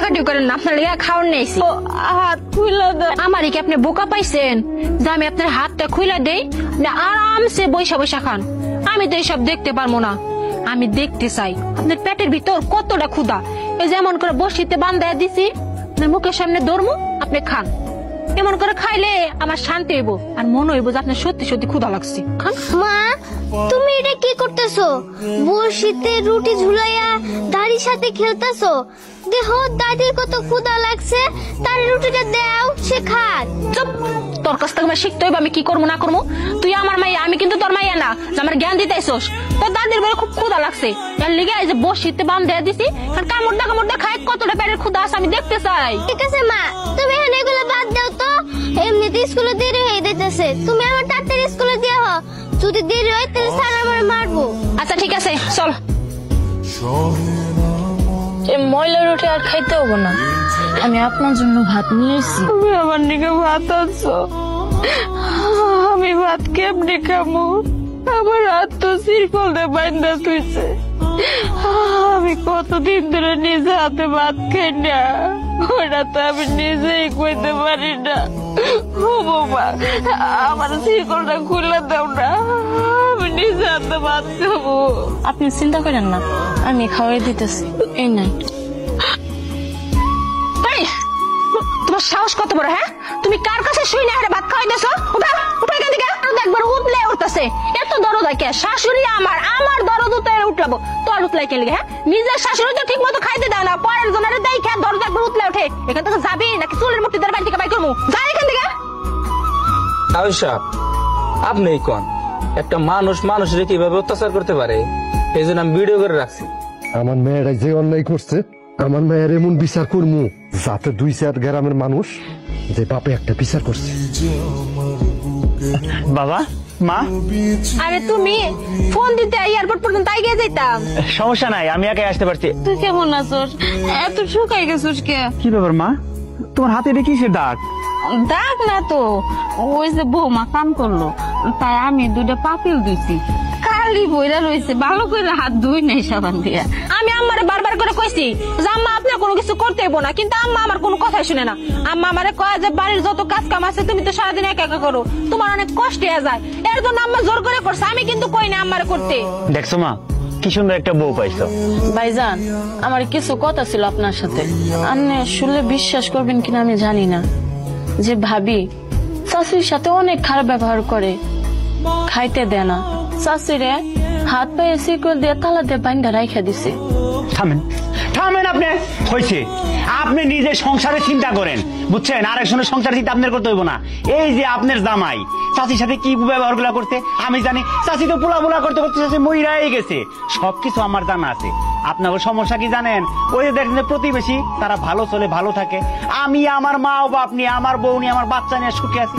কাটাকাটি করেন না, আপনার লেগে খাওয়ার নেইছি। হাত খুইলা দাও। আমারই কি আপনি বোকা পাইছেন যে আমি আপনার হাতটা খুইলা দেই না আরামসে বৈশা বৈশা খান? আমি তো এইসব দেখতে পারবো না। আমি দেখতে চাই আপনার পেটের ভিতর কতটা ক্ষুধা। এই যেমন করে বসিতে বান্ধায় দিছি, আপনার মুখের সামনে ধরমু, আপনি খান। এমন করে খাইলে আমার শান্তি হইব আর মনে হইব যে আপনার সত্যি সত্যি ক্ষুধা লাগছে। খান। মা, তুমি এটা কি করতেছো? বড়শিতে রুটি ঝুলাইয়া দাদির সাথে খেলতেছো। দেখো দাদির কত ক্ষুধা লাগছে, তার রুটিটা দাও, সে খাক। চুপ! তোর কাছ থেকে আমার শিখতে হইব আমি কি করবো না করবো। তুই আমার মাইয়া, আমি কিন্তু তোর মাইয়া না যে আমার জ্ঞান দিতেছস। তোর দাদির বলে খুব ক্ষুধা লাগছে, এর লিগে এই যে বসিতে বান্ধায় দিছি, কামড়টা খাই কতটা পেটের ক্ষুধা আছে আমি দেখতে চাই। ঠিক আছে মা, তুমি এখন এগুলো বাদ দাও তো। এমনিতে স্কুলে দেরি হয়ে যাইতেছে, তুমি আমার তাড়াতাড়ি স্কুলে দিয়ে হও। যদি দেরি হয় তাহলে স্যার আমার মারবো। আচ্ছা ঠিক আছে, চল। এই ময়লা রুটি আর খাইতে হবো না, আমি আপনার জন্য ভাত নিয়ে এসেছি। তুমি আমার দিকে ভাত আনছো, আমি ভাত কেমনে খামু? আমার হাত তো সিরকল দিয়ে বাইন্ধা তুইছে। আমি কতদিন ধরে নিজে হাতে ভাত খাই না, ওটা তো আমি নিজেই কইতে পারি না। ও বাবা, আমার সিরকলটা খুলে দাও না, আমি নিজে হাতে ভাত খাবো। আপনি চিন্তা করেন না, আমি খাওয়াই দিতেছি। এই নাই। তোমার সাহস কত বড়? হ্যাঁ, তুমি কার কাছে শুই না ভাত খাওয়াইতেছো? উঠা উঠা এখান থেকে। একবার উঠলে উঠতেছে, এত দরদ হয় কে? শাশুড়ি আমার দরদ উঠে উঠলাবো, তোর উঠলাই কে লিগে? হ্যাঁ, নিজের শাশুড়ি তো ঠিক মতো খাইতে দাও না, পরের জনের দেই খেয়ে দরদ একবার উঠলে ওঠে। এখান থেকে যাবি নাকি চুলের মুঠি ধরে বাড়ি থেকে বাই করবো? যা এখান থেকে। আয়শা, আপনি কোন একটা মানুষের কিভাবে অত্যাচার করতে পারে, এই জন্য আমি ভিডিও করে রাখছি। আমার মেয়েরা যে অন্যায় করছে, আমার মেয়ের এমন বিচার করমু যাতে 2-4 গ্রামের মানুষ যে বাপে একটা বিচার করছে। বাবা, মা। আরে তুমি ফোন দিতে এয়ারপোর্ট পর্যন্ত এগিয়ে যাইতাম। সমস্যা নাই, আমি একাই আসতে পারছি। তুই কেমন আছোস? এত শুকাই গেছিস কে? কি ব্যাপার মা, তোমার হাতে এটা কিসের দাগ? দাগ না তো, ওই যে বৌমা কাম করলো, তাই আমি 2টা পাতিল দিছি, কালি বইরা রয়েছে, ভালো করে হাত ধুই নাই সাবান দিয়া। আমি আম্মারে বারবার করে কইছি যে আম্মা আপনার কোনো কিছু করতে হইব না, কিন্তু আম্মা আমার কোনো কথাই শুনে না। আম্মা আমারে কয় যে বাড়ির যত কাজ কাম আছে তুমি তো সারাদিন একা একা করো, তোমার অনেক কষ্ট হয়ে যায়, এর জন্য আম্মা জোর করে করছে। আমি কিন্তু কই না আম্মারে করতে। দেখছো মা, কি সুন্দর একটা বউ পাইছো। ভাইজান, আমার কিছু কথা ছিল আপনার সাথে। আপনি শুনলে বিশ্বাস করবেন কিনা আমি জানি না, যে ভাবি শাশুড়ির সাথে অনেক খারাপ ব্যবহার করে, খাইতে দেয় না, শাশুড়ে হাত পায়ে শিকল দিয়ে তালা দিয়ে বাইন্ধা রাইখা দিছে। থামেন থামেন, আপনি হয়েছে। আপনি নিজের সংসারে চিন্তা করেন, বুঝছেন? আরেকজনের সংসারে চিন্তা আপনার করতে হইব না। এই যে আপনার জামাই চাচির সাথে কি ব্যবহার গুলা করতে আমি জানি। চাচি তো পোলা করতে করতে চাচি মইরাই গেছে, সবকিছু আমার জানা আছে। আপনার সমস্যা কি জানেন? ওই যে দেখেন প্রতিবেশী, তারা ভালো চলে ভালো থাকে, আমি আমার মা ও বাপ নিয়ে, আমার বউ নিয়ে, আমার বাচ্চা নিয়ে সুখে আছি।